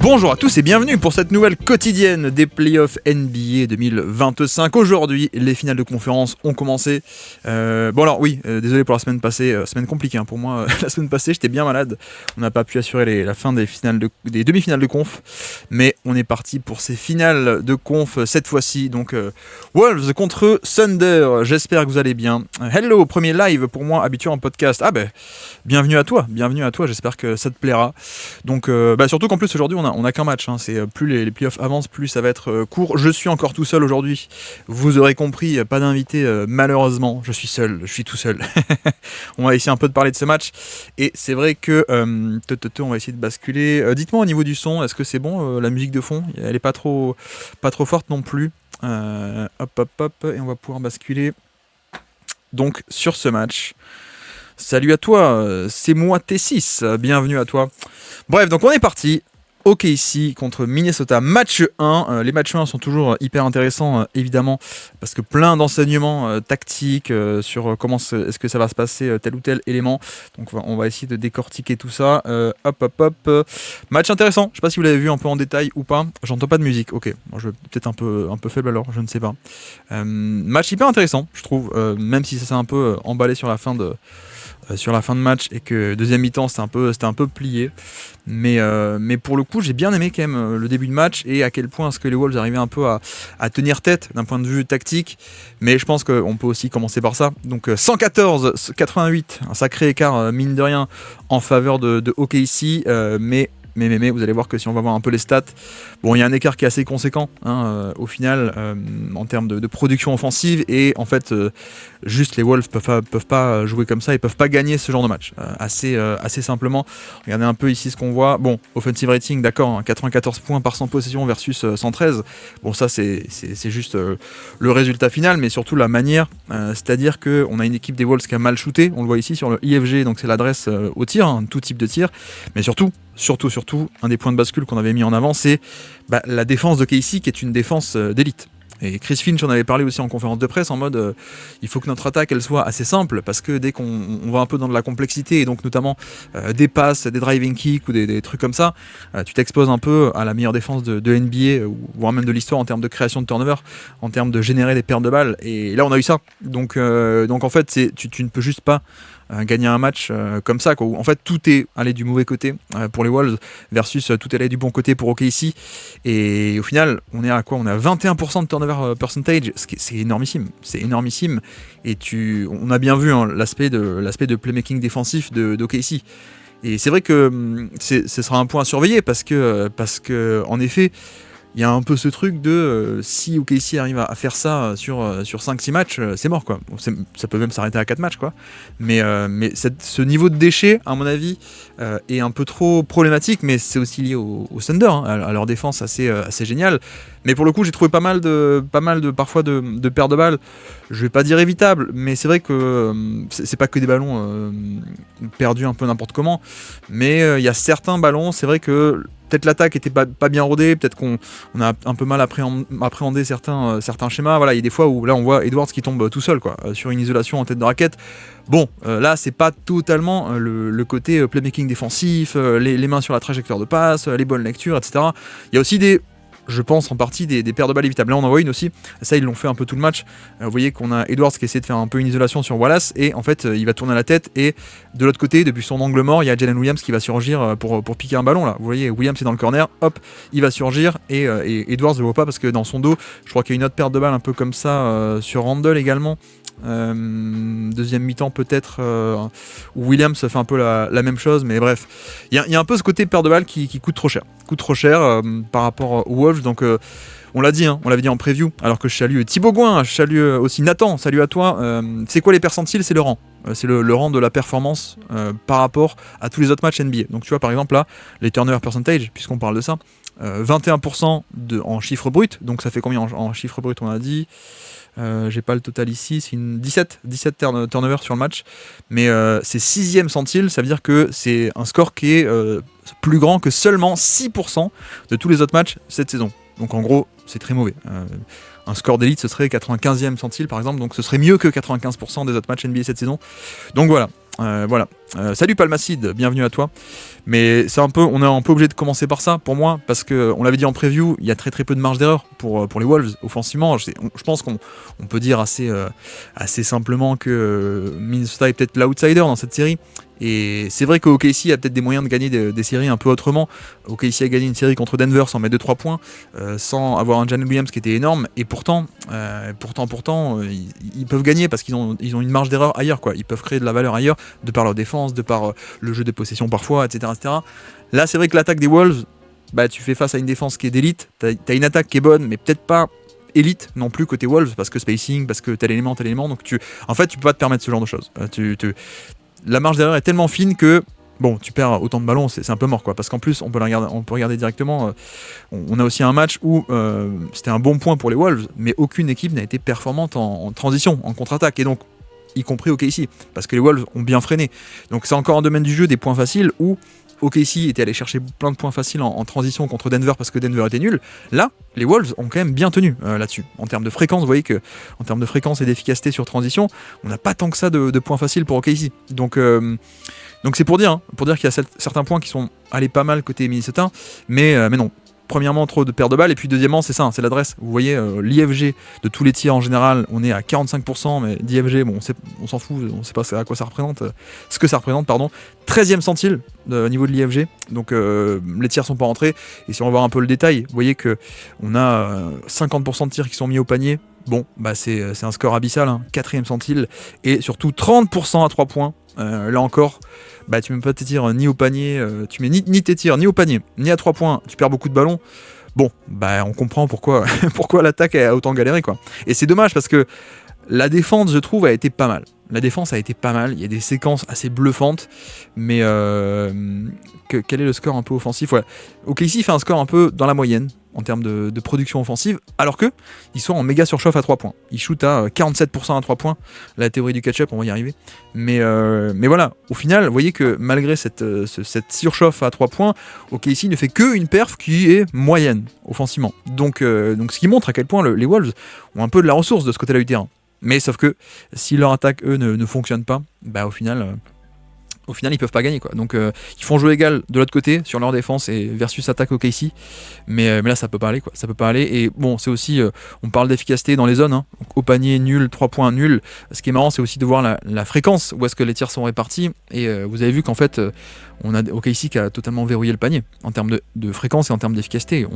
Bonjour à tous et bienvenue pour cette nouvelle quotidienne des playoffs NBA 2025. Aujourd'hui, les finales de conférence ont commencé. Désolé pour la semaine passée, semaine compliquée pour moi. La semaine passée, j'étais bien malade. On n'a pas pu assurer la fin des demi-finales de conf, mais on est parti pour ces finales de conf cette fois-ci. Donc Wolves contre Thunder. J'espère que vous allez bien. Hello, premier live pour moi habitué en podcast. Bienvenue à toi. J'espère que ça te plaira. Donc surtout qu'en plus aujourd'hui on a qu'un match, c'est plus les playoffs avancent, plus ça va être court. Je suis encore tout seul aujourd'hui, vous aurez compris, pas d'invité malheureusement, je suis tout seul. On va essayer un peu de parler de ce match, et c'est vrai que on va essayer de basculer. Dites-moi au niveau du son, est-ce que c'est bon, la musique de fond, elle est pas trop forte non plus. Hop, et on va pouvoir basculer donc sur ce match. Salut à toi, c'est moi T6, bienvenue à toi. Bref, donc on est parti. OKC contre Minnesota, match 1. Les matchs 1 sont toujours hyper intéressants, évidemment, parce que plein d'enseignements tactiques sur comment est-ce que ça va se passer, tel ou tel élément. Donc on va essayer de décortiquer tout ça. Match intéressant. Je sais pas si vous l'avez vu un peu en détail ou pas. J'entends pas de musique. Ok, moi je vais peut-être un peu faible alors, je ne sais pas. Match hyper intéressant, je trouve, même si ça s'est un peu emballé sur la fin de match et que deuxième mi-temps c'était un peu plié, mais pour le coup j'ai bien aimé quand même le début de match et à quel point est-ce que les Wolves arrivaient un peu à tenir tête d'un point de vue tactique, mais je pense qu'on peut aussi commencer par ça. Donc 114-88, un sacré écart mine de rien en faveur de OKC, mais vous allez voir que si on va voir un peu les stats, il y a un écart qui est assez conséquent au final en termes de production offensive, et en fait juste les Wolves peuvent pas jouer comme ça, ils peuvent pas gagner ce genre de match assez simplement. Regardez un peu ici ce qu'on voit. Offensive rating, d'accord, 94 points par 100 possessions versus 113. Ça c'est juste le résultat final, mais surtout la manière, c'est-à-dire qu'on a une équipe des Wolves qui a mal shooté, on le voit ici sur le IFG, donc c'est l'adresse au tir, tout type de tir, mais surtout, un des points de bascule qu'on avait mis en avant, c'est la défense de KC, qui est une défense d'élite. Et Chris Finch en avait parlé aussi en conférence de presse en mode il faut que notre attaque elle soit assez simple, parce que dès qu'on va un peu dans de la complexité, et donc notamment des passes, des driving kicks ou des trucs comme ça, tu t'exposes un peu à la meilleure défense de NBA, voire même de l'histoire en termes de création de turnover, en termes de générer des pertes de balles, et là on a eu ça. Donc en fait tu ne peux juste pas gagner un match comme ça, quoi, où en fait tout est allé du mauvais côté pour les Wolves versus tout est allé du bon côté pour OKC, et au final on est à quoi? On est à 21% de turnover percentage, c'est énormissime, et on a bien vu l'aspect de playmaking défensif d'OKC, et c'est vrai que ce sera un point à surveiller, parce que en effet il y a un peu ce truc de si OKC arrive à faire ça sur 5-6 matchs, c'est mort, quoi. Ça peut même s'arrêter à 4 matchs, quoi. Mais ce niveau de déchets, à mon avis, est un peu trop problématique, mais c'est aussi lié au Thunder, à leur défense assez géniale. Mais pour le coup, j'ai trouvé pas mal de parfois de pertes de balles. Je vais pas dire évitables, mais c'est vrai que c'est pas que des ballons perdus un peu n'importe comment. Mais il y a certains ballons, c'est vrai que peut-être l'attaque était pas bien rodée, peut-être qu'on a un peu mal appréhendé certains schémas. Voilà, il y a des fois où là on voit Edwards qui tombe tout seul, quoi, sur une isolation en tête de raquette. Là c'est pas totalement le côté playmaking défensif, les mains sur la trajectoire de passe, les bonnes lectures, etc. Il y a aussi je pense en partie des paires de balles évitables. Là on en voit une aussi, ça ils l'ont fait un peu tout le match. Vous voyez qu'on a Edwards qui essaie de faire un peu une isolation sur Wallace, et en fait il va tourner la tête, et de l'autre côté, depuis son angle mort, il y a Jalen Williams qui va surgir pour piquer un ballon là. Vous voyez, Williams est dans le corner, hop, il va surgir, et Edwards ne le voit pas parce que dans son dos, je crois qu'il y a une autre paire de balles un peu comme ça sur Randle également. Deuxième mi-temps peut-être où Williams fait un peu la même chose, mais bref, il y a un peu ce côté paire de balles qui coûte trop cher par rapport aux Wolves. Donc on l'a dit, on l'avait dit en preview, alors que je salue Thibaut Gouin, je salue aussi Nathan, salut à toi. C'est quoi les percentiles? C'est le rang. C'est le rang de la performance par rapport à tous les autres matchs NBA. Donc tu vois par exemple là, les turnover percentage, puisqu'on parle de ça, 21% en chiffre brut, donc ça fait combien en chiffre brut? On a dit j'ai pas le total ici, c'est une 17 turnover sur le match, mais c'est 6e centile, ça veut dire que c'est un score qui est plus grand que seulement 6% de tous les autres matchs cette saison. Donc en gros, c'est très mauvais. Un score d'élite, ce serait 95e centile par exemple, donc ce serait mieux que 95% des autres matchs NBA cette saison. Donc voilà, Voilà. Salut Palmacide, bienvenue à toi. Mais on est un peu obligé de commencer par ça pour moi, parce que on l'avait dit en preview, il y a très peu de marge d'erreur pour les Wolves offensivement. Je pense qu'on peut dire assez simplement que Minnesota est peut-être l'outsider dans cette série. Et c'est vrai qu'OKC a peut-être des moyens de gagner des séries un peu autrement. OKC a gagné une série contre Denver sans mettre 2-3 points, sans avoir un Jalen Williams qui était énorme, et pourtant ils peuvent gagner parce qu'ils ont une marge d'erreur ailleurs, quoi. Ils peuvent créer de la valeur ailleurs, de par leur défense, de par le jeu de possession parfois, etc. Là, c'est vrai que l'attaque des Wolves, tu fais face à une défense qui est d'élite, t'as une attaque qui est bonne, mais peut-être pas élite non plus côté Wolves, parce que spacing, parce que tel élément, donc tu peux pas te permettre ce genre de choses. La marge d'erreur est tellement fine que tu perds autant de ballons, c'est un peu mort, quoi. Parce qu'en plus, on peut regarder directement. On a aussi un match où c'était un bon point pour les Wolves, mais aucune équipe n'a été performante en transition, en contre-attaque, et donc y compris OKC, parce que les Wolves ont bien freiné. Donc c'est encore un domaine du jeu des points faciles où OKC était allé chercher plein de points faciles en transition contre Denver parce que Denver était nul. Là, les Wolves ont quand même bien tenu là-dessus. En termes de fréquence, vous voyez que en termes de fréquence et d'efficacité sur transition, on n'a pas tant que ça de points faciles pour OKC. Donc c'est pour dire qu'il y a certains points qui sont allés pas mal côté Minnesota, mais non. Premièrement, trop de pertes de balles, et puis deuxièmement, c'est l'adresse. Vous voyez, l'IFG de tous les tirs en général, on est à 45%, mais d'IFG, on s'en fout, on sait pas à quoi ça représente, ce que ça représente, pardon. 13e centile au niveau de l'IFG, donc les tirs sont pas rentrés, et si on va voir un peu le détail, vous voyez que on a 50% de tirs qui sont mis au panier. C'est un score abyssal, 4e centile, et surtout 30% à 3 points. Là encore, tu mets pas tes tirs ni au panier, tu mets ni tes tirs ni au panier, ni à 3 points, tu perds beaucoup de ballons. On comprend pourquoi l'attaque a autant galéré, quoi. Et c'est dommage parce que la défense, je trouve, a été pas mal. Il y a des séquences assez bluffantes, mais quel est le score un peu offensif? OKC fait un score un peu dans la moyenne en termes de production offensive, alors que ils sont en méga surchauffe à 3 points. Ils shootent à 47% à 3 points. La théorie du catch-up, on va y arriver. Mais voilà, au final, vous voyez que malgré cette surchauffe à 3 points, OKC ne fait qu'une perf qui est moyenne offensivement. Donc ce qui montre à quel point les Wolves ont un peu de la ressource de ce côté-là du terrain. Mais sauf que si leur attaque, eux, ne fonctionne pas, au final, ils peuvent pas gagner, quoi. Donc ils font jeu égal de l'autre côté sur leur défense et versus attaque OKC, mais là ça peut pas aller, quoi. Ça peut pas aller. Et bon, c'est aussi on parle d'efficacité dans les zones, donc, au panier nul, 3 points nul. Ce qui est marrant, c'est aussi de voir la fréquence où est-ce que les tirs sont répartis. Et vous avez vu qu'en fait on a OKC qui a totalement verrouillé le panier en termes de fréquence et en termes d'efficacité.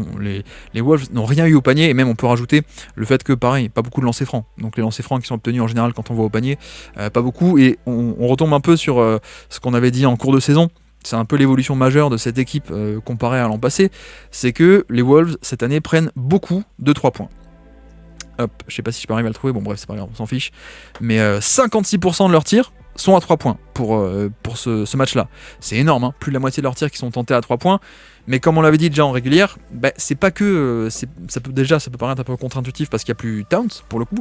Les Wolves n'ont rien eu au panier, et même on peut rajouter le fait que pareil, pas beaucoup de lancers francs. Donc les lancers francs qui sont obtenus en général quand on va au panier, pas beaucoup. Et on retombe un peu sur ce qu'on avait dit en cours de saison. C'est un peu l'évolution majeure de cette équipe comparée à l'an passé, c'est que les Wolves cette année prennent beaucoup de 3 points. Hop, je sais pas si je peux arriver à le trouver, bon bref c'est pas grave, on s'en fiche. Mais 56% de leurs tirs sont à 3 points pour ce match-là. C'est énorme, plus de la moitié de leurs tirs qui sont tentés à 3 points. Mais comme on l'avait dit déjà en régulière, c'est pas que... ça peut paraître un peu contre-intuitif parce qu'il n'y a plus Towns pour le coup,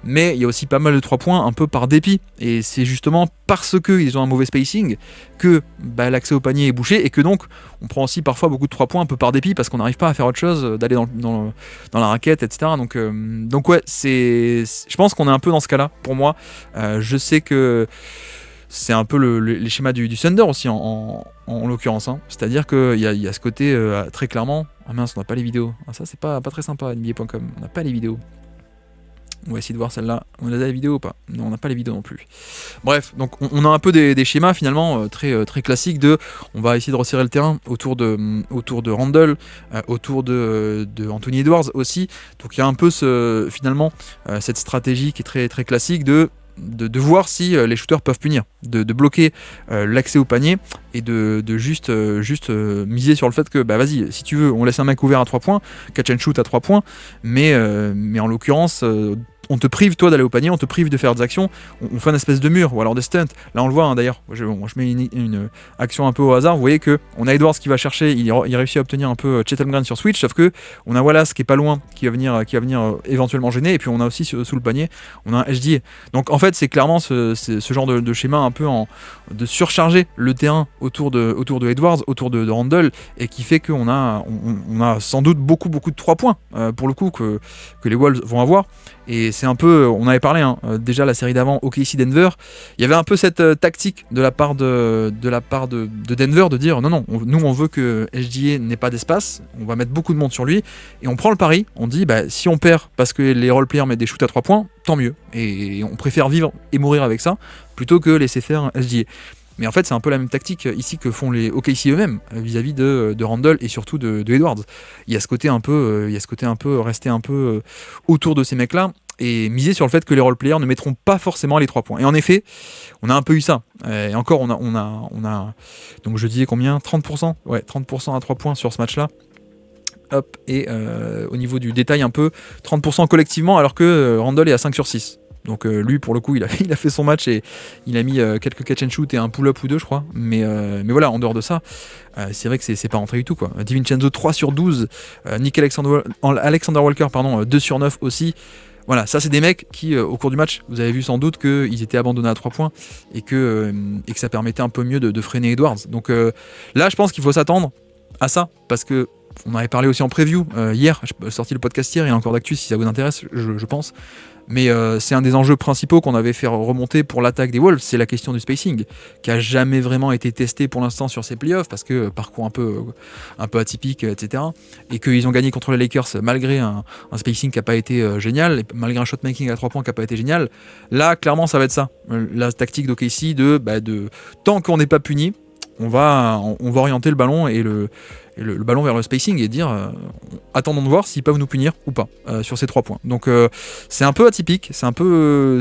mais il y a aussi pas mal de 3 points un peu par dépit. Et c'est justement parce qu'ils ont un mauvais spacing que l'accès au panier est bouché, et que donc on prend aussi parfois beaucoup de 3 points un peu par dépit parce qu'on n'arrive pas à faire autre chose, d'aller dans la raquette, etc. Donc ouais, je pense qu'on est un peu dans ce cas-là pour moi. Je sais que c'est un peu les schémas du Thunder aussi en l'occurrence, c'est-à-dire qu'il y a ce côté très clairement. Ah mince, on n'a pas les vidéos. Ça c'est pas très sympa, NBA.com, on n'a pas les vidéos. On va essayer de voir celle-là. On a les vidéos ou pas? Non, on n'a pas les vidéos non plus. Bref, donc on a un peu des schémas finalement très classiques on va essayer de resserrer le terrain autour de Randle, autour de Anthony Edwards aussi. Donc il y a un peu finalement cette stratégie qui est très très classique de voir si les shooters peuvent punir, de bloquer l'accès au panier, et de juste miser sur le fait que vas-y, si tu veux, on laisse un mec ouvert à 3 points, catch and shoot à 3 points, mais en l'occurrence on te prive toi d'aller au panier, on te prive de faire des actions, on fait une espèce de mur ou alors des stunts. Là on le voit d'ailleurs, je mets une action un peu au hasard, vous voyez que on a Edwards qui va chercher, il réussit à obtenir un peu Chethamgreen sur switch, sauf que on a Wallace qui est pas loin, qui va venir éventuellement gêner, et puis on a aussi sous le panier, on a un HDA. Donc en fait c'est clairement ce genre de schéma un peu de surcharger le terrain autour de Edwards, autour de Randle, et qui fait qu'on a sans doute beaucoup de 3 points pour le coup que les Wolves vont avoir. Et c'est un peu, on avait parlé déjà la série d'avant, OKC Denver, il y avait un peu cette tactique de la part de Denver de dire non, nous on veut que SGA n'ait pas d'espace, on va mettre beaucoup de monde sur lui, et on prend le pari, on dit si on perd parce que les role-players mettent des shoots à 3 points, tant mieux. Et on préfère vivre et mourir avec ça, plutôt que laisser faire SGA. Mais en fait, c'est un peu la même tactique ici que font les OKC eux-mêmes vis-à-vis de Randle et surtout de Edwards. Il y a ce côté un peu, rester un peu autour de ces mecs-là et miser sur le fait que les role-players ne mettront pas forcément les 3 points. Et en effet, on a un peu eu ça. Et encore, on a donc je disais combien 30%. Ouais, 30% à 3 points sur ce match-là. Hop, et au niveau du détail un peu, 30% collectivement, alors que Randle est à 5 sur 6. Donc lui pour le coup il a fait son match et il a mis quelques catch and shoot et un pull-up ou deux je crois, mais voilà, en dehors de ça c'est vrai que c'est pas rentré du tout quoi. DiVincenzo 3 sur 12, Nick Alexander Walker 2 sur 9 aussi. Voilà, ça c'est des mecs qui au cours du match, vous avez vu sans doute qu'ils étaient abandonnés à 3 points et que ça permettait un peu mieux de freiner Edwards. Donc là je pense qu'il faut s'attendre à ça, parce que on avait parlé aussi en preview hier, j'ai sorti le podcast hier, il y a encore d'actu si ça vous intéresse, je pense. Mais c'est un des enjeux principaux qu'on avait fait remonter pour l'attaque des Wolves, c'est la question du spacing, qui a jamais vraiment été testé pour l'instant sur ces playoffs, parce que parcours un peu atypique, etc. Et qu'ils ont gagné contre les Lakers malgré un spacing qui n'a pas été génial, et malgré un shotmaking à 3 points qui n'a pas été génial. Là, clairement, ça va être ça. La tactique d'OKC de tant qu'on n'est pas puni, on va orienter le ballon et le ballon vers le spacing et dire attendons de voir s'ils peuvent nous punir ou pas sur ces 3 points. Donc c'est un peu atypique, ça peut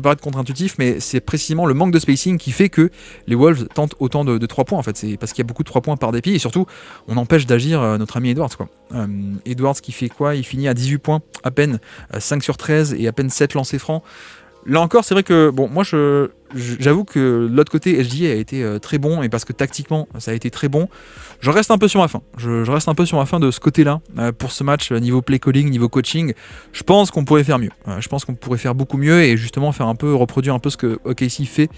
paraître contre-intuitif, mais c'est précisément le manque de spacing qui fait que les Wolves tentent autant de 3 points en fait. C'est parce qu'il y a beaucoup de 3 points par dépit et surtout on empêche d'agir notre ami Edwards quoi. Edwards qui fait quoi? Il finit à 18 points à peine, 5 sur 13 et à peine 7 lancers francs. Là encore, c'est vrai que moi j'avoue que de l'autre côté SGA a été très bon, et parce que tactiquement ça a été très bon, je reste un peu sur ma faim. Je reste un peu sur ma faim de ce côté-là pour ce match niveau play calling, niveau coaching. Je pense qu'on pourrait faire mieux. Je pense qu'on pourrait faire beaucoup mieux et justement reproduire un peu ce que OKC fait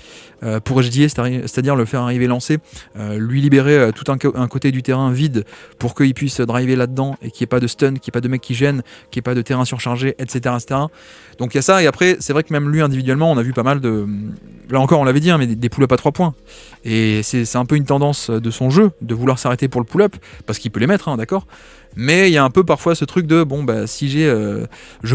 pour SGA, c'est-à-dire le faire arriver lancé, lui libérer tout un côté du terrain vide pour qu'il puisse driver là-dedans et qu'il n'y ait pas de stun, qu'il n'y ait pas de mecs qui gênent, qu'il n'y ait pas de terrain surchargé, etc. Donc il y a ça, et après c'est vrai que même lui individuellement on a vu pas mal de... Là encore on l'avait dit, mais des pull-up à 3 points. Et c'est un peu une tendance de son jeu, de vouloir s'arrêter pour le pull-up, parce qu'il peut les mettre, d'accord. Mais il y a un peu parfois ce truc de, si je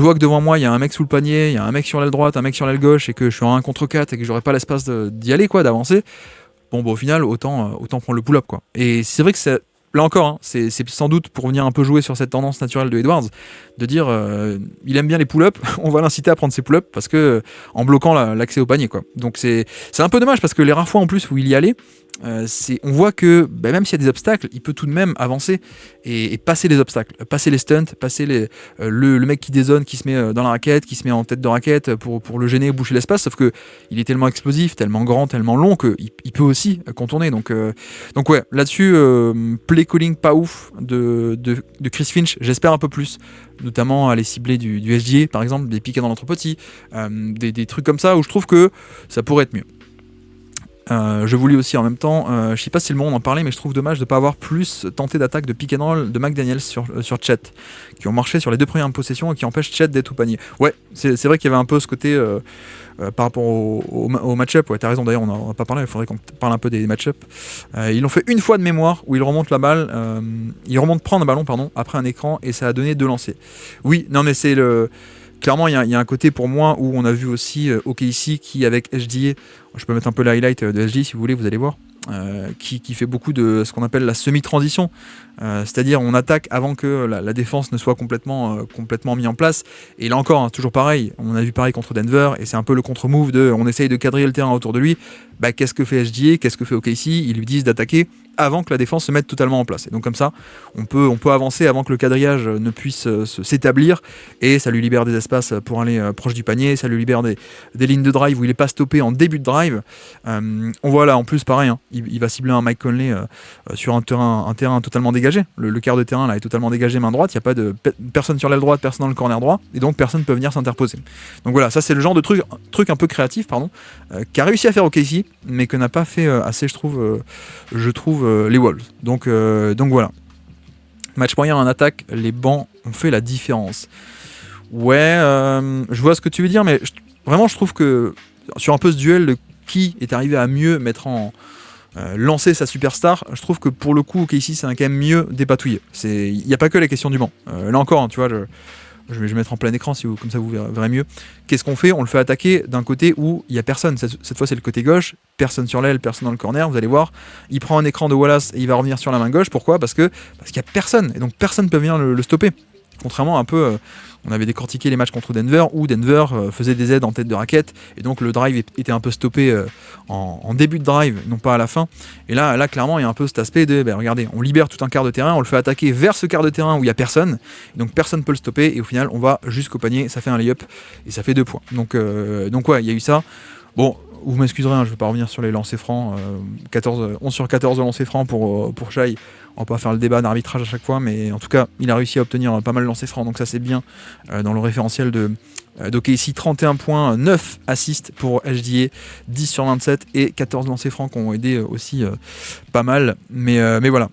vois que devant moi il y a un mec sous le panier, il y a un mec sur l'aile droite, un mec sur l'aile gauche, et que je suis en 1 contre 4 et que j'aurai pas l'espace d'y aller, quoi, d'avancer, au final autant prendre le pull-up, quoi. Et c'est vrai que là encore, c'est sans doute pour venir un peu jouer sur cette tendance naturelle de Edwards, de dire il aime bien les pull-ups, on va l'inciter à prendre ses pull-ups parce que en bloquant l'accès au panier, quoi. Donc c'est un peu dommage parce que les rares fois en plus où il y allait, on voit que même s'il y a des obstacles, il peut tout de même avancer et passer les obstacles, passer les stunts, passer le mec qui dézone, qui se met dans la raquette, qui se met en tête de raquette pour le gêner, boucher l'espace, sauf que il est tellement explosif, tellement grand, tellement long qu'il peut aussi contourner. Donc ouais, là-dessus, play calling pas ouf de Chris Finch, j'espère un peu plus, notamment aller cibler du SGA par exemple, des piques dans l'entrepôt, des trucs comme ça où je trouve que ça pourrait être mieux. Je vous lis aussi en même temps, je sais pas si le monde en parlait, mais je trouve dommage de ne pas avoir plus tenté d'attaque de pick and roll de McDaniels sur Chet, qui ont marché sur les 2 premières possessions et qui empêchent Chet d'être au panier. Ouais, c'est vrai qu'il y avait un peu ce côté par rapport au match-up. Ouais, t'as raison, d'ailleurs on n'en a pas parlé, il faudrait qu'on parle un peu des match-up. Ils l'ont fait une fois de mémoire où ils remontent la balle, prendre un ballon après un écran et ça a donné 2 lancers. Oui, non mais c'est le... Clairement, il y a un côté pour moi où on a vu aussi OKC qui, avec SGA, je peux mettre un peu le highlight de SGA si vous voulez, vous allez voir, qui fait beaucoup de ce qu'on appelle la semi-transition, c'est-à-dire on attaque avant que la défense ne soit complètement mise en place. Et là encore, toujours pareil, on a vu pareil contre Denver, et c'est un peu le contre-move de on essaye de quadriller le terrain autour de lui. Qu'est-ce que fait SGA, qu'est-ce que fait OKC? Ils lui disent d'attaquer avant que la défense se mette totalement en place. Et donc comme ça, on peut avancer avant que le quadrillage ne puisse s'établir, et ça lui libère des espaces pour aller proche du panier, ça lui libère des lignes de drive où il n'est pas stoppé en début de drive. On voit là en plus pareil, il va cibler un Mike Conley sur un terrain totalement dégagé. Le quart de terrain là est totalement dégagé main droite, il n'y a pas de personne sur l'aile droite, personne dans le corner droit, et donc personne ne peut venir s'interposer. Donc voilà, ça c'est le genre de truc un peu créatif, qu'a réussi à faire OKC, mais que n'a pas fait assez, je trouve, les Wolves. Donc voilà. Match moyen en attaque, les bancs ont fait la différence. Ouais, je vois ce que tu veux dire, mais vraiment je trouve que sur un peu ce duel de qui est arrivé à mieux mettre en lancer sa superstar, je trouve que pour le coup Casey c'est quand même mieux dépatouillé. Il n'y a pas que la question du banc. Là encore, hein, tu vois, je vais mettre en plein écran comme ça vous verrez mieux. Qu'est-ce qu'on fait? On le fait attaquer d'un côté où il n'y a personne. Cette fois c'est le côté gauche, personne sur l'aile, personne dans le corner. Vous allez voir, il prend un écran de Wallace et il va revenir sur la main gauche. Pourquoi? Parce qu'il n'y a personne et donc personne ne peut venir le stopper. Contrairement un peu, on avait décortiqué les matchs contre Denver où Denver faisait des aides en tête de raquette et donc le drive était un peu stoppé en début de drive, non pas à la fin. Et là clairement il y a un peu cet aspect de regardez, on libère tout un quart de terrain, on le fait attaquer vers ce quart de terrain où il n'y a personne, et donc personne ne peut le stopper et au final on va jusqu'au panier, ça fait un lay-up et ça fait 2 points. Donc ouais, il y a eu ça. Bon, vous m'excuserez, je ne vais pas revenir sur les lancers francs. 11 sur 14 de lancers francs pour Shai. On va pas faire le débat d'arbitrage à chaque fois, mais en tout cas, il a réussi à obtenir pas mal de lancers francs, donc ça c'est bien dans le référentiel d'OKC. 31 points, 9 assists pour HDA, 10 sur 27 et 14 lancers francs qui ont aidé aussi pas mal. Mais voilà.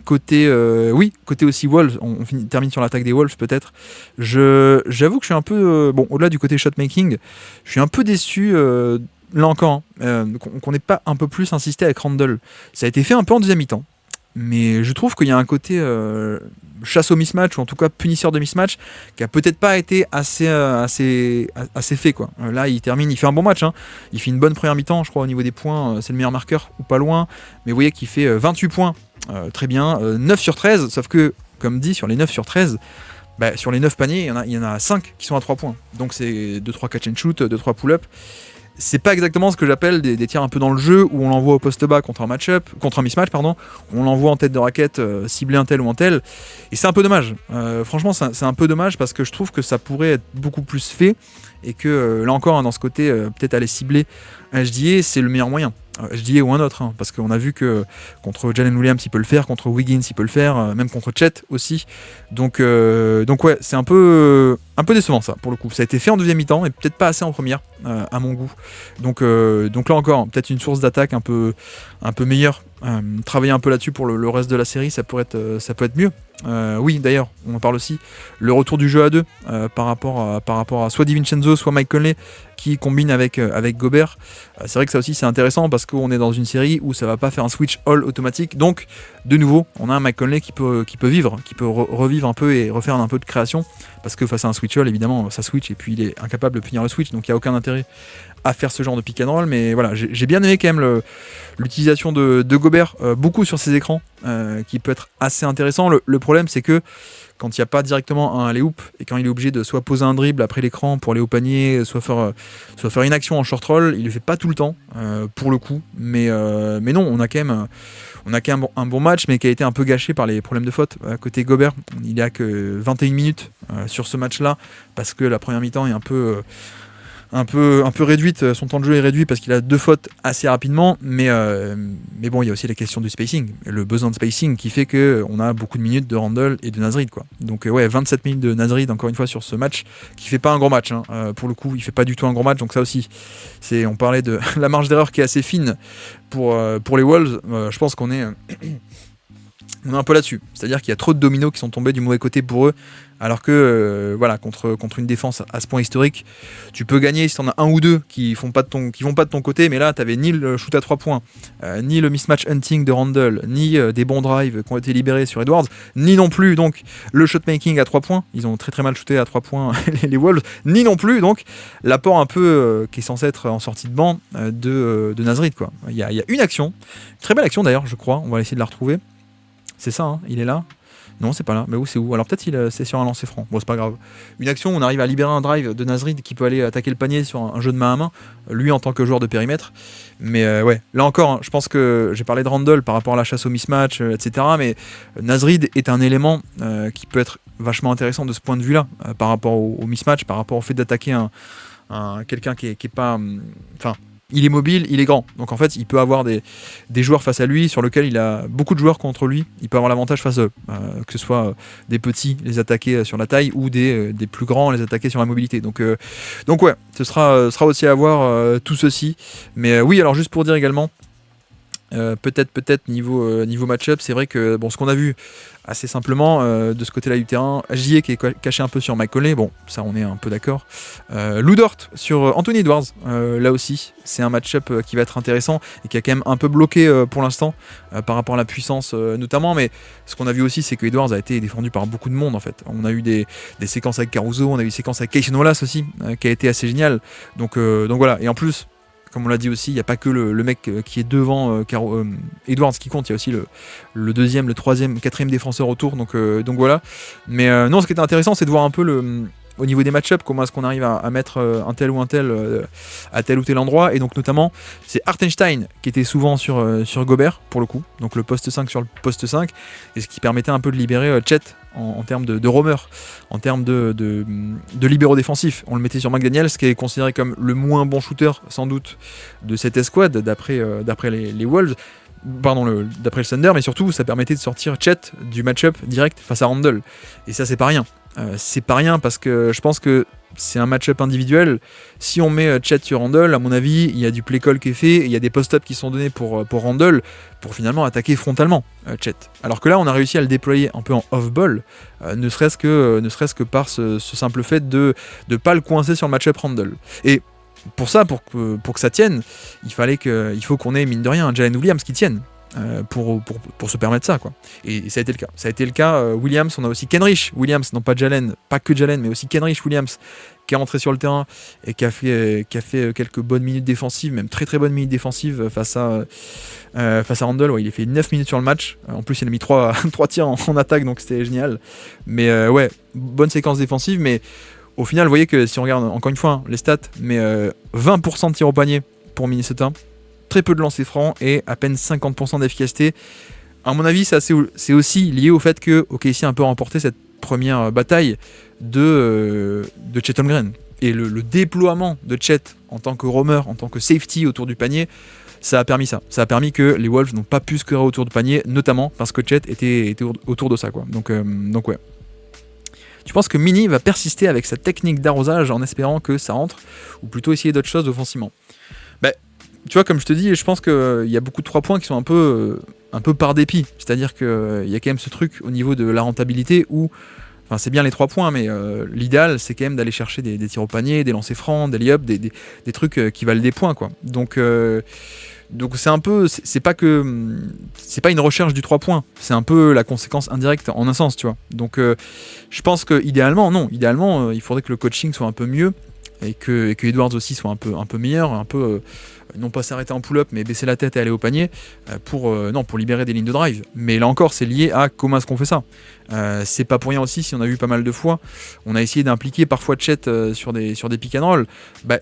Côté aussi Wolves, on termine sur l'attaque des Wolves peut-être. J'avoue que je suis un peu au-delà du côté shotmaking, je suis un peu déçu là encore qu'on n'ait pas un peu plus insisté avec Randle. Ça a été fait un peu en deuxième mi-temps, mais je trouve qu'il y a un côté chasse au mismatch, ou en tout cas punisseur de mismatch, qui a peut-être pas été assez fait quoi. Là il fait un bon match, hein. Il fait une bonne première mi-temps, je crois au niveau des points, c'est le meilleur marqueur ou pas loin, mais vous voyez qu'il fait 28 points, très bien, 9 sur 13, sauf que comme dit sur les 9 sur 13, sur les 9 paniers, il y en a 5 qui sont à 3 points, donc c'est 2-3 catch and shoot, 2-3 pull-up. C'est pas exactement ce que j'appelle des tirs un peu dans le jeu où on l'envoie au poste bas contre un mismatch, on l'envoie en tête de raquette, cibler un tel ou un tel, et c'est un peu dommage. Franchement, c'est un peu dommage parce que je trouve que ça pourrait être beaucoup plus fait et que là encore, dans ce côté, peut-être aller cibler un HDA, c'est le meilleur moyen. HDA ou un autre, hein, parce qu'on a vu que contre Jalen Williams il peut le faire, contre Wiggins il peut le faire, même contre Chet aussi. Donc ouais, c'est un peu décevant ça pour le coup. Ça a été fait en deuxième mi-temps et peut-être pas assez en première à mon goût. Donc là encore, peut-être une source d'attaque un peu meilleure. Travailler un peu là-dessus pour le reste de la série, ça peut être mieux. Oui, d'ailleurs, on en parle aussi. Le retour du jeu à deux par rapport à soit DiVincenzo, soit Mike Conley qui combine avec Gobert. C'est vrai que ça aussi c'est intéressant parce qu'on est dans une série où ça va pas faire un switch all automatique. Donc, de nouveau, on a un Mike Conley qui peut vivre, qui peut revivre un peu et refaire un peu de création. Parce que face à un switch all, évidemment, ça switch et puis il est incapable de punir le switch. Donc, il n'y a aucun intérêt à faire ce genre de pick and roll, mais voilà, j'ai bien aimé quand même l'utilisation de Gobert beaucoup sur ses écrans, qui peut être assez intéressant. Le problème c'est que quand il n'y a pas directement un alley-oop et quand il est obligé de soit poser un dribble après l'écran pour aller au panier, soit faire une action en short roll, il le fait pas tout le temps pour le coup, mais non, on a quand même un bon match, mais qui a été un peu gâché par les problèmes de faute. Côté Gobert, il n'y a que 21 minutes sur ce match-là parce que la première mi-temps est un peu réduite, son temps de jeu est réduit parce qu'il a 2 fautes assez rapidement, mais bon, il y a aussi la question du spacing, le besoin de spacing qui fait qu'on a beaucoup de minutes de Randle et de Naz Reid, quoi. Donc 27 minutes de Naz Reid encore une fois sur ce match qui fait pas un gros match, hein. Pour le coup il fait pas du tout un gros match, donc ça aussi on parlait de la marge d'erreur qui est assez fine pour les Wolves. Je pense qu'on est on est un peu là-dessus, c'est-à-dire qu'il y a trop de dominos qui sont tombés du mauvais côté pour eux, alors que contre une défense à ce point historique, tu peux gagner si t'en as un ou deux qui vont pas de ton côté, mais là t'avais ni le shoot à 3 points, ni le mismatch hunting de Randle, ni des bons drives qui ont été libérés sur Edwards, ni non plus donc le shotmaking à 3 points, ils ont très très mal shooté à 3 points les Wolves, ni non plus donc l'apport un peu qui est censé être en sortie de banc de Naz Reid, quoi. Il y a une action, une très belle action d'ailleurs, je crois, on va essayer de la retrouver. C'est ça, hein, il est là. Non, c'est pas là. Mais où c'est où? Alors peut-être c'est sur un lancer franc. Bon, c'est pas grave. Une action, on arrive à libérer un drive de Naz Reid qui peut aller attaquer le panier sur un jeu de main à main, lui en tant que joueur de périmètre. Mais ouais, là encore, hein, je pense que j'ai parlé de Randle par rapport à la chasse au mismatch, etc. Mais Naz Reid est un élément qui peut être vachement intéressant de ce point de vue-là, par rapport au mismatch, par rapport au fait d'attaquer quelqu'un qui est pas... il est mobile, il est grand. Donc en fait, il peut avoir des joueurs face à lui sur lesquels il a beaucoup de joueurs contre lui. Il peut avoir l'avantage face à eux. Que ce soit des petits, les attaquer sur la taille, ou des plus grands, les attaquer sur la mobilité. Donc ouais, ce sera aussi à voir tout ceci. Mais oui, alors juste pour dire également, Peut-être niveau match-up, c'est vrai que bon, ce qu'on a vu assez simplement de ce côté-là du terrain, JA qui est caché un peu sur Mike Conley, bon, ça on est un peu d'accord. Lou Dort sur Anthony Edwards, là aussi, c'est un match-up qui va être intéressant et qui a quand même un peu bloqué pour l'instant par rapport à la puissance notamment, mais ce qu'on a vu aussi, c'est que Edwards a été défendu par beaucoup de monde en fait. On a eu des séquences avec Caruso, on a eu des séquences avec Cason Wallace aussi, qui a été assez génial. Donc voilà, et en plus, comme on l'a dit aussi, il n'y a pas que le mec qui est devant Edwards qui compte, il y a aussi le deuxième, le troisième, quatrième défenseur autour, donc voilà. Mais non, ce qui était intéressant, c'est de voir un peu au niveau des match-ups, comment est-ce qu'on arrive à mettre un tel ou un tel à tel ou tel endroit, et donc notamment, c'est Hartenstein qui était souvent sur Gobert, pour le coup, donc le poste 5 sur le poste 5, et ce qui permettait un peu de libérer Chet en termes de roamer, en termes de libéraux défensifs. On le mettait sur McDaniels, qui est considéré comme le moins bon shooter, sans doute, de cette escouade, d'après les Wolves, d'après le Thunder, mais surtout, ça permettait de sortir Chet du match-up direct face à Randle. Et ça, c'est pas rien. C'est pas rien parce que je pense que c'est un match-up individuel. Si on met Chet sur Randle, à mon avis, il y a du play call qui est fait, il y a des post-ups qui sont donnés pour Randle pour finalement attaquer frontalement Chet. Alors que là, on a réussi à le déployer un peu en off-ball, ne serait-ce que par ce simple fait de ne pas le coincer sur le match-up Randle. Et pour ça, pour que ça tienne, il faut qu'on ait, mine de rien, un Jalen Williams qui tienne. Pour se permettre ça, quoi. Et ça a été le cas. Ça a été le cas. Williams, on a aussi Kenrich Williams, non pas Jalen, pas que Jalen, mais aussi Kenrich Williams qui est rentré sur le terrain et qui a fait quelques bonnes minutes défensives, même très très bonnes minutes défensives face à Randle. Ouais, il a fait 9 minutes sur le match. En plus, il a mis 3 tirs en attaque, donc c'était génial. Mais ouais, bonne séquence défensive, mais au final, vous voyez que si on regarde encore une fois les stats, mais 20% de tirs au panier pour Minnesota, très peu de lancers francs et à peine 50% d'efficacité. À mon avis, c'est aussi lié au fait que OKC a un peu remporté cette première bataille de Chet Holmgren. Et le déploiement de Chet en tant que roamer, en tant que safety autour du panier, ça a permis ça. Ça a permis que les Wolves n'ont pas pu scorer autour du panier, notamment parce que Chet était autour de ça, quoi. Donc ouais. Tu penses que Mini va persister avec sa technique d'arrosage en espérant que ça rentre, ou plutôt essayer d'autres choses offensivement? Tu vois, comme je te dis, je pense qu'il y a beaucoup de 3 points qui sont un peu par dépit. C'est-à-dire qu'il y a quand même ce truc au niveau de la rentabilité où, enfin, c'est bien les 3 points, mais l'idéal, c'est quand même d'aller chercher des tirs au panier, des lancers francs, des lay-ups, des trucs qui valent des points, quoi. Donc c'est un peu, c'est pas une recherche du 3 points, c'est un peu la conséquence indirecte en un sens, tu vois. Donc je pense que idéalement, il faudrait que le coaching soit un peu mieux et que Edwards aussi soit un peu meilleur, un peu non pas s'arrêter en pull-up mais baisser la tête et aller au panier pour libérer des lignes de drive. Mais là encore, c'est lié à comment est-ce qu'on fait ça. C'est pas pour rien aussi, si on a vu pas mal de fois, on a essayé d'impliquer parfois Chet sur des pick and roll.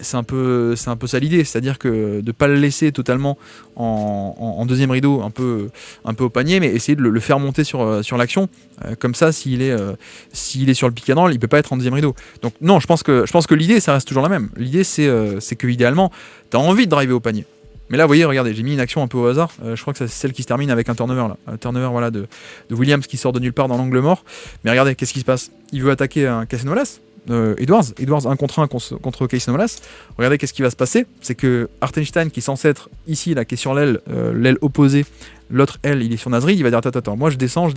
C'est un peu ça l'idée, c'est-à-dire que de pas le laisser totalement en deuxième rideau, un peu au panier, mais essayer de le faire monter sur l'action. Comme ça, s'il est sur le pick and roll, il peut pas être en deuxième rideau. Donc non, je pense que l'idée, ça reste toujours la même. L'idée, c'est que idéalement, t'as envie de driver au panier. Mais là, vous voyez, regardez, j'ai mis une action un peu au hasard. Je crois que c'est celle qui se termine avec un turnover là. Un turnover, voilà, de Williams qui sort de nulle part dans l'angle mort. Mais regardez, qu'est-ce qui se passe? Il veut attaquer un Cason Wallace. Edwards 1 contre 1 contre Cason Wallace. Regardez qu'est-ce qui va se passer. C'est que Hartenstein, qui est censé être ici, là, qui est sur l'aile opposée, l'autre aile, il est sur Nasri, il va dire attends, moi je descends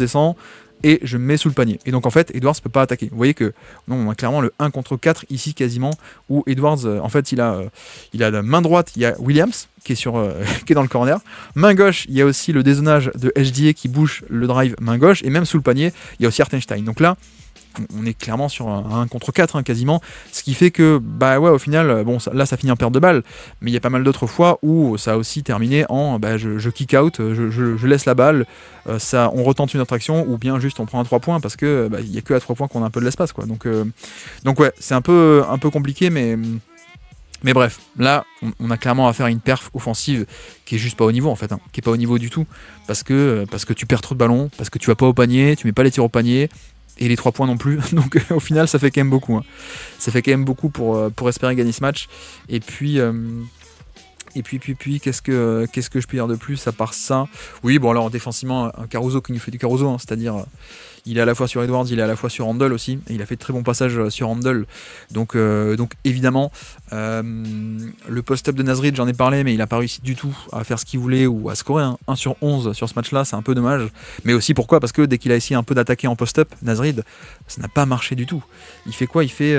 et je me mets sous le panier. Et donc en fait, Edwards peut pas attaquer. Vous voyez que non, on a clairement le 1 contre 4 ici quasiment, où Edwards, en fait, il a la main droite, il y a Williams qui est qui est dans le corner. Main gauche, il y a aussi le dézonage de HDA qui bouge le drive main gauche, et même sous le panier, il y a aussi Hartenstein. Donc là, on est clairement sur un 1 contre 4 quasiment, ce qui fait que au final, bon, ça finit en perte de balle, mais il y a pas mal d'autres fois où ça a aussi terminé en je kick out, je laisse la balle, on retente une autre action, ou bien juste on prend un 3 points parce que il y a que à 3 points qu'on a un peu de l'espace, quoi. Donc ouais, c'est un peu compliqué, mais bref, là on a clairement affaire à une perf offensive qui est juste pas au niveau, en fait, qui est pas au niveau du tout, parce que tu perds trop de ballons, parce que tu vas pas au panier, tu mets pas les tirs au panier, et les 3 points non plus. Donc au final, ça fait quand même beaucoup. Ça fait quand même beaucoup pour espérer gagner ce match. Et puis qu'est-ce que je peux dire de plus à part ça? Oui, bon, alors défensivement, un Caruso qui nous fait du Caruso, c'est-à-dire il est à la fois sur Edwards, il est à la fois sur Randle aussi, et il a fait de très bons passages sur Randle. Donc évidemment, le post-up de Nasrid, j'en ai parlé, mais il n'a pas réussi du tout à faire ce qu'il voulait ou à scorer 1 sur 11 sur ce match-là, c'est un peu dommage. Mais aussi pourquoi ? Parce que dès qu'il a essayé un peu d'attaquer en post-up, Nasrid, ça n'a pas marché du tout. Il fait quoi ? Il fait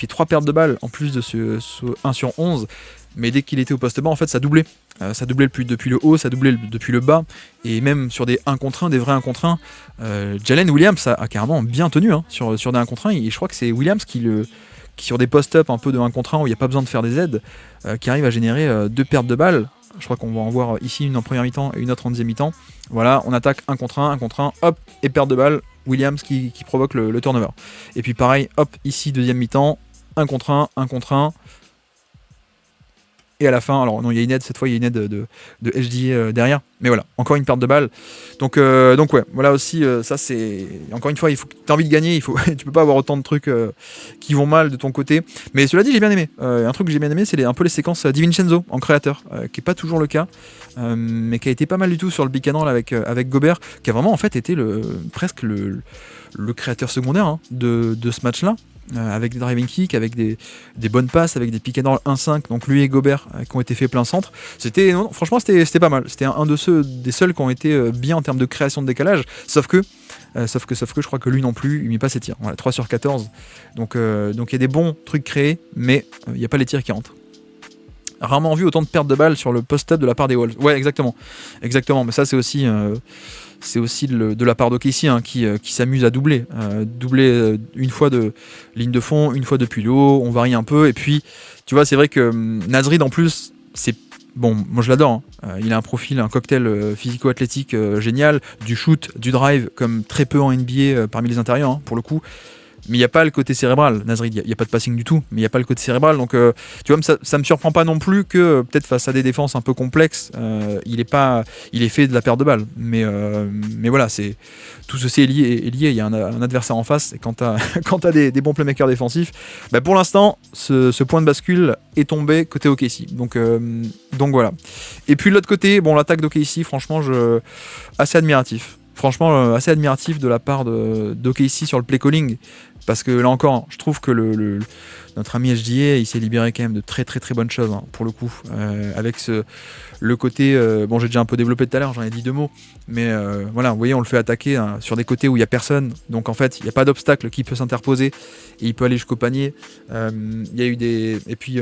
3 pertes de balles en plus de ce 1 sur 11. Mais dès qu'il était au poste bas, en fait, ça doublait. Ça doublait depuis le haut, ça doublait depuis le bas. Et même sur des 1 contre 1, des vrais 1 contre 1, Jalen Williams a carrément bien tenu sur des 1 contre 1. Et je crois que c'est Williams qui sur des post-up un peu de 1 contre 1 où il n'y a pas besoin de faire des aides, qui arrive à générer 2 pertes de balles. Je crois qu'on va en voir ici une en première mi-temps et une autre en deuxième mi-temps. Voilà, on attaque 1 contre 1, hop, et perte de balles. Williams qui provoque le turnover. Et puis pareil, hop, ici deuxième mi-temps, 1 contre 1. Et à la fin, alors non, il y a une aide, cette fois il y a une aide de HDA derrière, mais voilà, encore une perte de balle. Donc ouais, voilà aussi, ça c'est. Encore une fois, il faut que tu as envie de gagner, tu peux pas avoir autant de trucs qui vont mal de ton côté. Mais cela dit, j'ai bien aimé. Un truc que j'ai bien aimé, c'est un peu les séquences DiVincenzo en créateur, qui est pas toujours le cas, mais qui a été pas mal du tout sur le pick and roll avec Gobert, qui a vraiment en fait été presque le créateur secondaire de ce match-là. Avec des driving kicks, avec des bonnes passes, avec des pick and roll 1-5, donc lui et Gobert qui ont été faits plein centre. Franchement, c'était pas mal. C'était un des seuls qui ont été bien en termes de création de décalage, sauf que je crois que lui non plus, il met pas ses tirs. Voilà, 3 sur 14. Donc il y a des bons trucs créés, mais il n'y a pas les tirs qui rentrent. Rarement vu autant de pertes de balles sur le post-up de la part des Wolves. Ouais, exactement. Mais ça, c'est aussi de la part d'OKC qui s'amuse à doubler. Doubler une fois de ligne de fond, une fois depuis le haut, on varie un peu. Et puis, tu vois, c'est vrai que Nasrid, en plus, c'est... Bon, moi je l'adore. Il a un profil, un cocktail physico-athlétique génial, du shoot, du drive, comme très peu en NBA parmi les intérieurs, pour le coup. Mais il n'y a pas le côté cérébral, Nasrid, il n'y a pas de passing du tout, mais il n'y a pas le côté cérébral, donc tu vois, ça me surprend pas non plus que peut-être face à des défenses un peu complexes, il est fait de la perte de balles, mais voilà, tout ceci est lié, il y a un adversaire en face, et quand tu as des bons playmakers défensifs, pour l'instant, ce point de bascule est tombé côté OKC, donc voilà. Et puis de l'autre côté, l'attaque d'OKC, franchement, assez admiratif. Franchement, assez admiratif de la part d'OKC sur le play calling, parce que là encore, je trouve que notre ami HDA, il s'est libéré quand même de très très très bonnes choses, pour le coup, avec le côté, j'ai déjà un peu développé tout à l'heure, j'en ai dit 2 mots, mais voilà, vous voyez, on le fait attaquer sur des côtés où il n'y a personne, donc en fait, il n'y a pas d'obstacle qui peut s'interposer, et il peut aller jusqu'au panier. Il y a eu des... Et puis...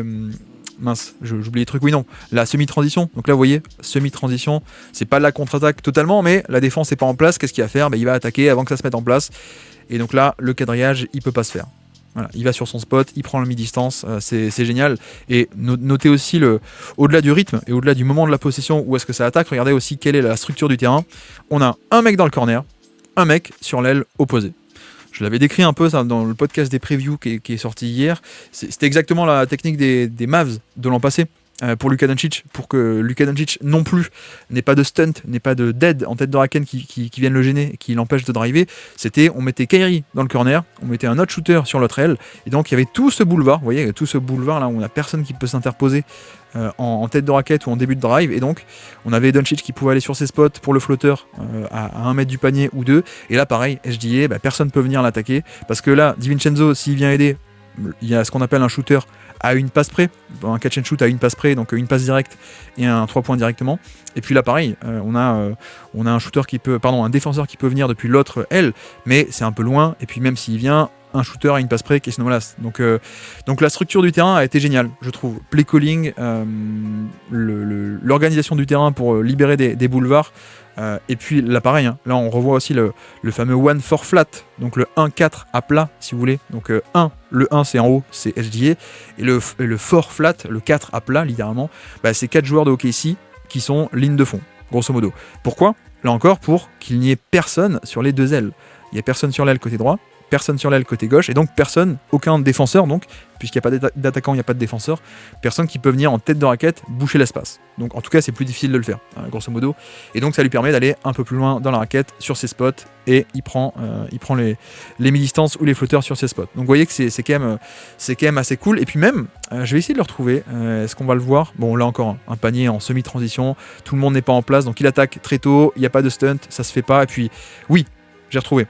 mince, j'oublie les trucs, oui non, la semi-transition, donc là vous voyez, semi-transition, c'est pas de la contre-attaque totalement, mais la défense n'est pas en place, qu'est-ce qu'il va faire ? Il va attaquer avant que ça se mette en place, et donc là, le quadrillage, il peut pas se faire. Voilà, il va sur son spot, il prend le mi-distance, c'est génial, et notez aussi, au-delà du rythme, et au-delà du moment de la possession, où est-ce que ça attaque, regardez aussi quelle est la structure du terrain, on a un mec dans le corner, un mec sur l'aile opposée. Je l'avais décrit un peu ça, dans le podcast des previews qui est sorti hier. C'était exactement la technique des Mavs de l'an passé pour Luka Doncic, pour que Luka Doncic non plus n'ait pas de stunt, n'ait pas de dead en tête de raquette qui viennent le gêner et qui l'empêchent de driver. C'était, on mettait Kyrie dans le corner, on mettait un autre shooter sur l'autre aile, et donc il y avait tout ce boulevard, vous voyez, tout ce boulevard là où on n'a personne qui peut s'interposer en tête de raquette ou en début de drive, et donc on avait Doncic qui pouvait aller sur ses spots pour le flotteur à 1 mètre du panier ou 2, et là pareil, HDA, personne ne peut venir l'attaquer, parce que là, DiVincenzo, s'il vient aider, il y a ce qu'on appelle un shooter à une passe près, un catch and shoot à une passe près, donc une passe directe et un 3 points directement, et puis là pareil, on a un défenseur qui peut venir depuis l'autre aile, mais c'est un peu loin, et puis même s'il vient, un shooter à une passe près qui est Snowlas. Donc la structure du terrain a été géniale, je trouve. Play calling, l'organisation du terrain pour libérer des boulevards. Et puis là pareil, là on revoit aussi le fameux 1-4 flat, donc le 1-4 à plat si vous voulez. Donc le 1 c'est en haut, c'est HDA, et le 4 flat, le 4 à plat littéralement, c'est 4 joueurs de OKC qui sont ligne de fond, grosso modo. Pourquoi ? Là encore, pour qu'il n'y ait personne sur les 2 ailes. Il n'y a personne sur l'aile côté droit, personne sur l'aile côté gauche, et donc personne, aucun défenseur, donc, puisqu'il n'y a pas d'attaquant, il n'y a pas de défenseur, personne qui peut venir en tête de raquette boucher l'espace. Donc en tout cas, c'est plus difficile de le faire, grosso modo. Et donc ça lui permet d'aller un peu plus loin dans la raquette, sur ses spots, et il prend les mi-distances ou les flotteurs sur ses spots. Donc vous voyez que c'est quand même assez cool. Et puis même, je vais essayer de le retrouver. Est-ce qu'on va le voir ? Bon, là encore, un panier en semi-transition, tout le monde n'est pas en place, donc il attaque très tôt, il n'y a pas de stunt, ça se fait pas. Et puis, oui, j'ai retrouvé.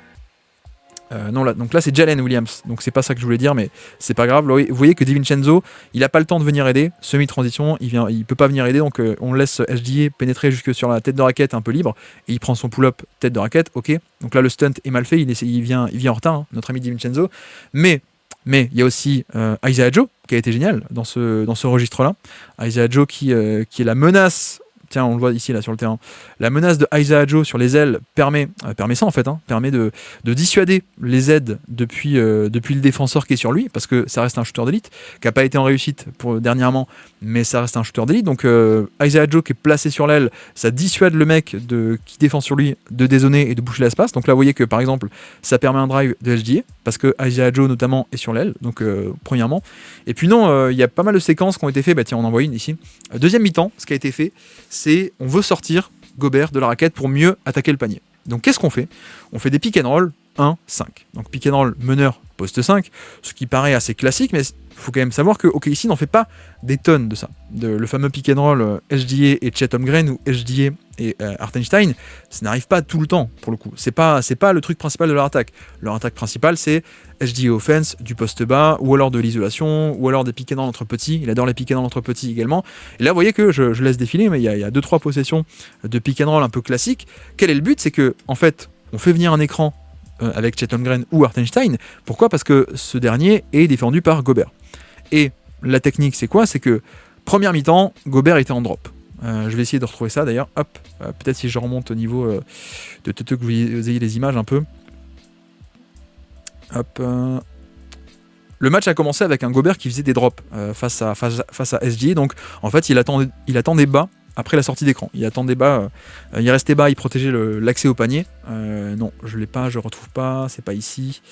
Non, là, donc là c'est Jalen Williams, donc c'est pas ça que je voulais dire, mais c'est pas grave. Vous voyez que DiVincenzo, il a pas le temps de venir aider, semi-transition, il peut pas venir aider, donc on laisse HDA pénétrer jusque sur la tête de raquette un peu libre, et il prend son pull-up tête de raquette, ok. Donc là le stunt est mal fait, il vient en retard, hein, notre ami DiVincenzo, mais il y a aussi Isaiah Joe qui a été génial dans ce registre-là. Isaiah Joe qui est la menace. Tiens, on le voit ici là sur le terrain. La menace de Isaiah Joe sur les ailes permet ça en fait, hein, permet de dissuader les aides depuis le défenseur qui est sur lui, parce que ça reste un shooter d'élite, qui n'a pas été en réussite dernièrement, mais ça reste un shooter d'élite. Donc Isaiah Joe qui est placé sur l'aile, ça dissuade le mec qui défend sur lui de dézoner et de boucher l'espace. Donc là, vous voyez que par exemple, ça permet un drive de HDA, parce que Isaiah Joe notamment est sur l'aile, donc premièrement. Et puis non, il y a pas mal de séquences qui ont été faites, bah tiens, on en voit une ici. Deuxième mi-temps, ce qui a été fait, c'est on veut sortir Gobert de la raquette pour mieux attaquer le panier. Donc qu'est-ce qu'on fait ? On fait des pick and roll 1-5. Donc pick and roll meneur poste 5, ce qui paraît assez classique, mais il faut quand même savoir que OKC n'en fait pas des tonnes de ça. Le fameux pick and roll HDA et Chet Holmgren ou HDA et Hartenstein, ça n'arrive pas tout le temps pour le coup. C'est pas le truc principal de leur attaque. Leur attaque principale, c'est HDA offense, du poste bas, ou alors de l'isolation, ou alors des pick and roll entre petits. Il adore les pick and roll entre petits également. Et là, vous voyez que je laisse défiler, mais il y a 2-3 possessions de pick and roll un peu classiques. Quel est le but ? C'est que, en fait, on fait venir un écran avec Chet Holmgren ou Hartenstein. Pourquoi ? Parce que ce dernier est défendu par Gobert. Et la technique, c'est quoi ? C'est que, première mi-temps, Gobert était en drop. Je vais essayer de retrouver ça d'ailleurs. Hop, peut-être si je remonte au niveau de que vous ayez les images un peu. Hop. Le match a commencé avec un Gobert qui faisait des drops face à SGA. Donc en fait, il attendait bas après la sortie d'écran. Il attendait bas, il restait bas, il protégeait l'accès au panier. Non, je l'ai pas, je retrouve pas, c'est pas ici.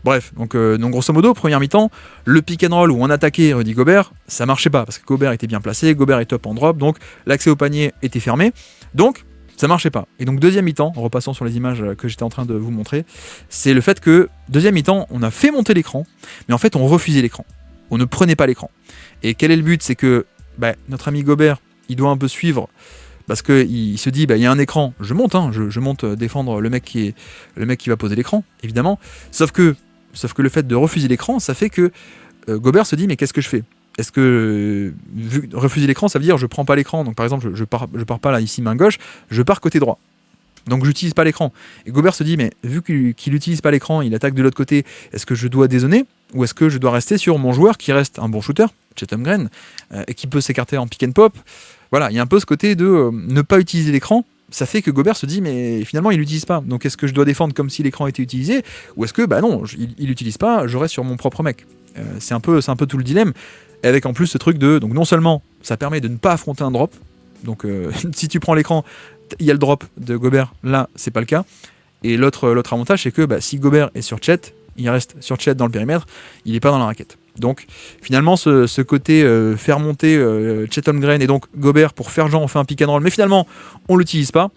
Bref, donc grosso modo, première mi-temps, le pick and roll où on attaquait Rudy Gobert, ça marchait pas parce que Gobert était bien placé, Gobert est top en drop, donc l'accès au panier était fermé. Donc ça marchait pas. Et donc deuxième mi-temps, en repassant sur les images que j'étais en train de vous montrer, c'est le fait que deuxième mi-temps, on a fait monter l'écran, mais en fait on refusait l'écran. On ne prenait pas l'écran. Et quel est le but ? C'est que notre ami Gobert, il doit un peu suivre parce qu'il se dit il y a un écran, je monte, je monte défendre le mec qui va poser l'écran, évidemment. Sauf que le fait de refuser l'écran, ça fait que Gobert se dit mais qu'est-ce que je fais ? Est-ce que refuser l'écran, ça veut dire je prends pas l'écran, donc par exemple je pars pas là ici main gauche, je pars côté droit. Donc j'utilise pas l'écran. Et Gobert se dit mais vu qu'il utilise pas l'écran, il attaque de l'autre côté, est-ce que je dois dézoner ou est-ce que je dois rester sur mon joueur qui reste un bon shooter, Chet Holmgren, et qui peut s'écarter en pick and pop. Voilà, il y a un peu ce côté de ne pas utiliser l'écran. Ça fait que Gobert se dit mais finalement il l'utilise pas. Donc est-ce que je dois défendre comme si l'écran était utilisé ou est-ce que non, il l'utilise pas, je reste sur mon propre mec. C'est un peu tout le dilemme. Et avec en plus ce truc de donc non seulement ça permet de ne pas affronter un drop. Donc si tu prends l'écran, il y a le drop de Gobert, là c'est pas le cas. Et l'autre avantage c'est que si Gobert est sur Chet, il reste sur Chet dans le périmètre, il n'est pas dans la raquette. Donc finalement ce côté faire monter Chet Holmgren et donc Gobert pour faire genre on fait un pick and roll mais finalement on l'utilise pas,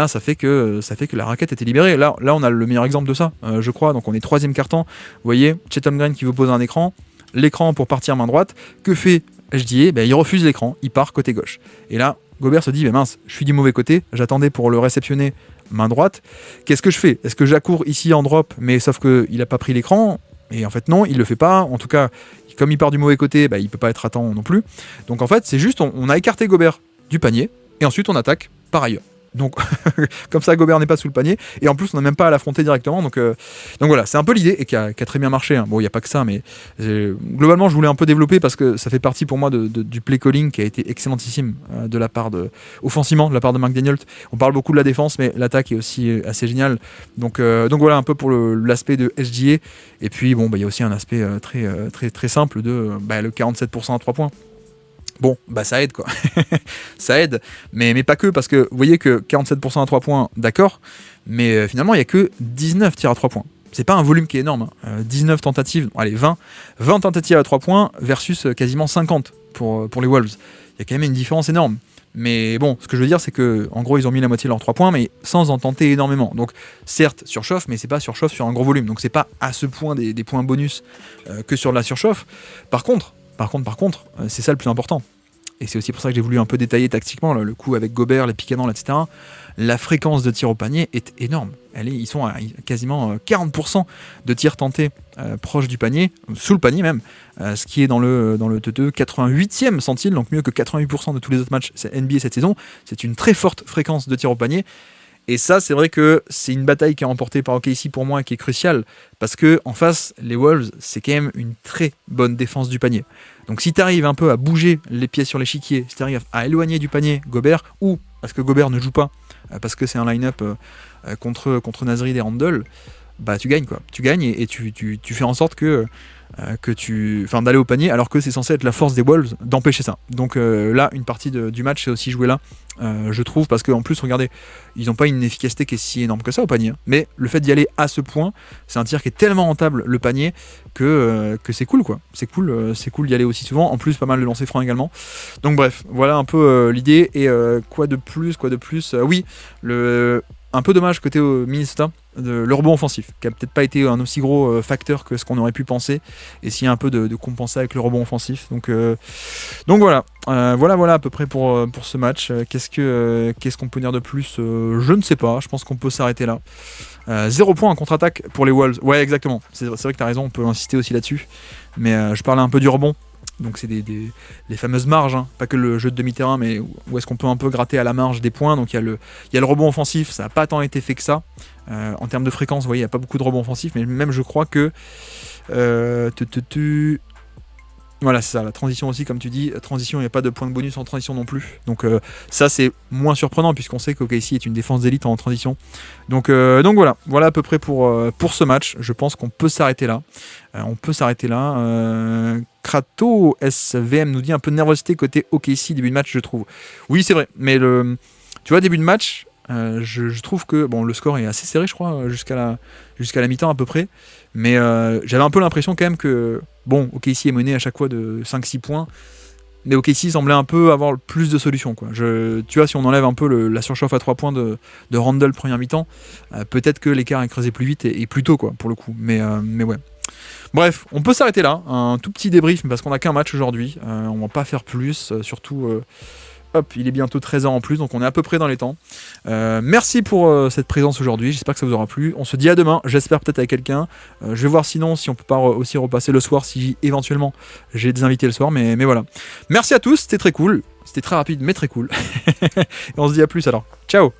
ça fait que la raquette était libérée. Là on a le meilleur exemple de ça, je crois. Donc on est troisième quart-temps, vous voyez Chet Holmgren qui veut poser un écran, l'écran pour partir main droite, que fait HDA ? Il refuse l'écran, il part côté gauche. Et là Gobert se dit mince, je suis du mauvais côté, j'attendais pour le réceptionner main droite, qu'est-ce que je fais ? Est-ce que j'accours ici en drop mais sauf qu'il n'a pas pris l'écran ? Et en fait non, il le fait pas, en tout cas comme il part du mauvais côté, il peut pas être à temps non plus. Donc en fait c'est juste on a écarté Gobert du panier et ensuite on attaque par ailleurs. Donc comme ça Gobert n'est pas sous le panier et en plus on n'a même pas à l'affronter directement. Donc voilà, c'est un peu l'idée et qui a très bien marché. Bon, il n'y a pas que ça, mais globalement je voulais un peu développer parce que ça fait partie pour moi du play calling qui a été excellentissime offensivement de la part de McDaniel. On parle beaucoup de la défense, mais l'attaque est aussi assez géniale. Donc voilà un peu pour l'aspect de SGA. Et puis il y a aussi un aspect très très simple de le 47% à 3 points. Bon, ça aide quoi. Ça aide, mais pas que, parce que vous voyez que 47% à 3 points, d'accord, mais finalement il n'y a que 19 tirs à 3 points. C'est pas un volume qui est énorme, 19 tentatives, allez 20 tentatives à 3 points versus quasiment 50 pour les Wolves. Il y a quand même une différence énorme. Mais bon, ce que je veux dire, c'est que en gros ils ont mis la moitié de leurs 3 points, mais sans en tenter énormément. Donc certes, surchauffe, mais c'est pas surchauffe sur un gros volume. Donc c'est pas à ce point des points bonus que sur la surchauffe. Par contre, c'est ça le plus important. et c'est aussi pour ça que j'ai voulu un peu détailler tactiquement le coup avec Gobert, les pick and roll, etc. La fréquence de tir au panier est énorme. Ils sont à quasiment 40% de tirs tentés proches du panier, sous le panier même, ce qui est dans le 88e centile, donc mieux que 88% de tous les autres matchs NBA cette saison. C'est une très forte fréquence de tir au panier. Et ça, c'est vrai que c'est une bataille qui est remportée par OKC pour moi et qui est cruciale, parce que en face, les Wolves, c'est quand même une très bonne défense du panier. Donc si tu arrives un peu à bouger les pieds sur l'échiquier, si tu arrives à éloigner du panier Gobert, ou parce que Gobert ne joue pas, parce que c'est un line-up contre Nasrid et Randle, bah tu gagnes quoi. Tu gagnes et tu fais en sorte d'aller au panier, alors que c'est censé être la force des Wolves d'empêcher ça. Donc là, une partie du match c'est aussi joué là, je trouve, parce qu'en plus, regardez, ils n'ont pas une efficacité qui est si énorme que ça au panier, mais le fait d'y aller à ce point, c'est un tir qui est tellement rentable, le panier, que c'est cool quoi. C'est cool d'y aller aussi souvent, en plus pas mal de lancers francs également. Donc bref, voilà un peu l'idée, et quoi de plus, oui, un peu dommage côté Minnesota, le rebond offensif, qui a peut-être pas été un aussi gros facteur que ce qu'on aurait pu penser, et s'il y a un peu de compenser avec le rebond offensif. Donc voilà, voilà à peu près pour ce match. Qu'est-ce qu'on peut dire de plus, je ne sais pas, je pense qu'on peut s'arrêter là. 0 points en contre-attaque pour les Wolves. Ouais, exactement, c'est vrai que tu as raison, on peut insister aussi là-dessus, mais je parlais un peu du rebond. Donc c'est les fameuses marges, hein. Pas que le jeu de demi-terrain, mais où est-ce qu'on peut un peu gratter à la marge des points. Donc il y a le rebond offensif, ça n'a pas tant été fait que ça. En termes de fréquence, vous voyez, il n'y a pas beaucoup de rebond offensif, mais même je crois que... Voilà, c'est ça, la transition aussi, comme tu dis, transition, il n'y a pas de point de bonus en transition non plus. Donc ça, c'est moins surprenant, puisqu'on sait qu'OKC est une défense d'élite en transition. Donc voilà à peu près pour ce match. Je pense qu'on peut s'arrêter là. Krato SVM nous dit un peu de nervosité côté OKC début de match, je trouve. Oui, c'est vrai, mais tu vois, début de match, je trouve que bon, le score est assez serré, je crois, jusqu'à la mi-temps à peu près. Mais j'avais un peu l'impression quand même que bon, OKC est mené à chaque fois de 5-6 points, mais OKC semblait un peu avoir plus de solutions, quoi. Tu vois, si on enlève un peu la surchauffe à 3 points de Randle première mi-temps, peut-être que l'écart est creusé plus vite et plus tôt, quoi, pour le coup. Mais ouais. Bref, on peut s'arrêter là, un tout petit débrief, parce qu'on n'a qu'un match aujourd'hui, on va pas faire plus, surtout... Hop, il est bientôt 13h en plus, donc on est à peu près dans les temps. Merci pour cette présence aujourd'hui, j'espère que ça vous aura plu. On se dit à demain, j'espère peut-être avec quelqu'un. Je vais voir sinon si on peut pas aussi repasser le soir, si éventuellement j'ai des invités le soir, mais voilà. Merci à tous, c'était très cool, c'était très rapide mais très cool. Et on se dit à plus alors, ciao.